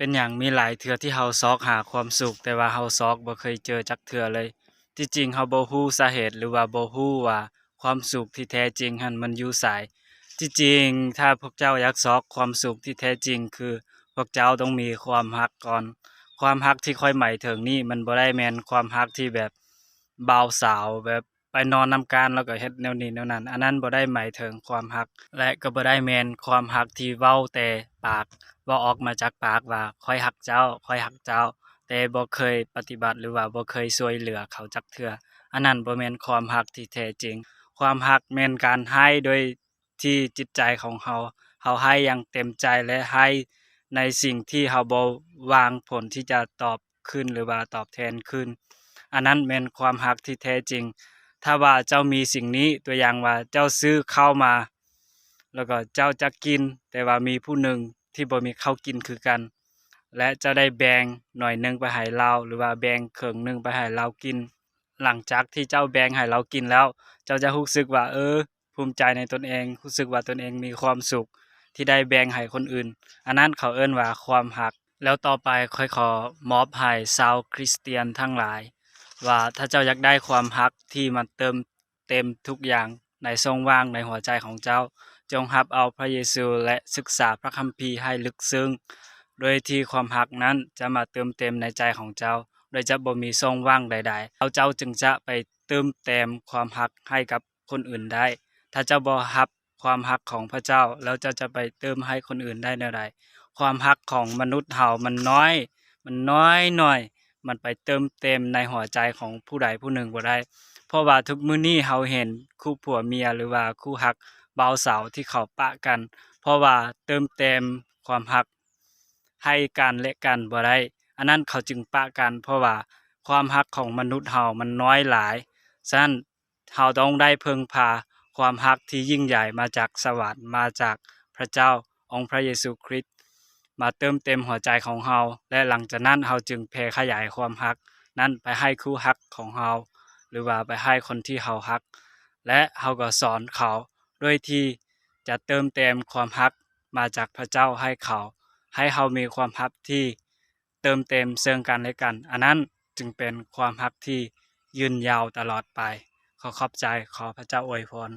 เป็นหยังมีหลายเทื่อที่เราซอกหาความสุขแต่ว่าเราซอกบ่เคยเจอจักเทื่อเลยที่จริงเราบ่ฮู้สาเหตุหรือว่าบ่ฮู้ว่าความสุขที่แท้จริงหั้นมันอยู่ไสที่จริงถ้าพวกเจ้าอยากซอกความสุขที่แท้จริงคือพวกเจ้าต้องมีความรักก่อนความรักที่ข้อยหมายถึงนี่มันบ่ได้แม่นความรักที่แบบบ่าวสาวแบบไปนอนนำกันแล้วก็เฮ็ดแนวนี้แนวนั้นอันนั้นบ่ได้หมายถึงความรักและก็บ่ได้แม่นความรักที่เว้าแต่ปาก เว้าออกมาจากปากว่าข้อยรักเจ้าข้อยรักเจ้าแต่บ่เคยปฏิบัติหรือว่าบ่เคยช่วยเหลือเขาจักเทื่ออันนั้นบ่แม่นความรักที่แท้จริงความรักแม่นการให้โดยที่จิตใจของเราให้อย่างเต็มใจและให้ในสิ่งที่เราบ่หวังผลที่จะตอบคืนหรือว่าตอบแทนคืนอันนั้นแม่นความรักที่แท้จริงถ้าว่าเจ้ามีสิ่งนี้ตัวอย่างว่าเจ้าซื้อข้าวมาแล้วก็เจ้าจะกินแต่ว่ามีผู้หนึ่ง ที่บ่มีข้าวกินคือกันและจะได้แบ่งหน่อยหนึ่งไปให้เราหรือว่าแบ่งครึ่งหนึ่งไปให้เรากินหลังจากที่เจ้าแบ่งให้เรากินแล้วเจ้าจะรู้สึกว่าภูมิใจในตนเองรู้สึกว่าตนเองมีความสุขที่ได้แบ่งให้คนอื่นอันนั้นเขาเอิ้นว่าความรักแล้วต่อไปค่อยขอมอบให้ชาวคริสเตียนทั้งหลายว่าถ้าเจ้าอยากได้ความรักที่มันเติมเต็มทุกอย่างในช่องว่างในหัวใจของเจ้า จงรับเอาพระเยซูและศึกษาพระคัมภีร์ให้ลึกซึ้งโดยที่ความรักนั้นจะมาเติมเต็มในใจของเจ้าโดยจะบ่มีช่องว่างใดๆเอาเจ้าจึงจะไปเติมเต็มความรักให้กับคนอื่นได้ถ้าเจ้าบ่รับความรักของพระเจ้าแล้วเจ้าจะไปเติมให้คนอื่นได้แนวใดความรักของมนุษย์เฮามันน้อยหน่อยมันไปเติมเต็มในหัวใจของผู้ใดผู้หนึ่งบ่ได้เพราะว่าทุกมื้อนี้เฮาเห็นคู่ผัวเมียหรือว่าคู่รัก บ่าวสาวที่เขาปะกันเพราะว่าเติมเต็มความรักให้กันและกันบ่ได้อันนั้นเขาจึงปะกันเพราะว่าความรักของมนุษย์เฮามันน้อยหลายฉะนั้นเฮาต้องได้พึ่งพาความรักที่ยิ่งใหญ่มาจากสวรรค์มาจากพระเจ้าองค์พระเยซูคริสต์มาเติมเต็มหัวใจของเฮาและหลังจากนั้นเฮาจึงแผ่ขยายความรักนั้นไปให้คู่รักของเฮาหรือว่าไปให้คนที่เฮารักและเฮาก็สอนเขาโดยที่จะเติมเต็มความรักมาจากพระเจ้าให้เขาให้เฮามีความรักที่เติมเต็มซึ่งกันและกันอันนั้นจึงเป็นความรักที่ยืนยาวตลอดไปขอขอบใจขอพระเจ้าอวยพร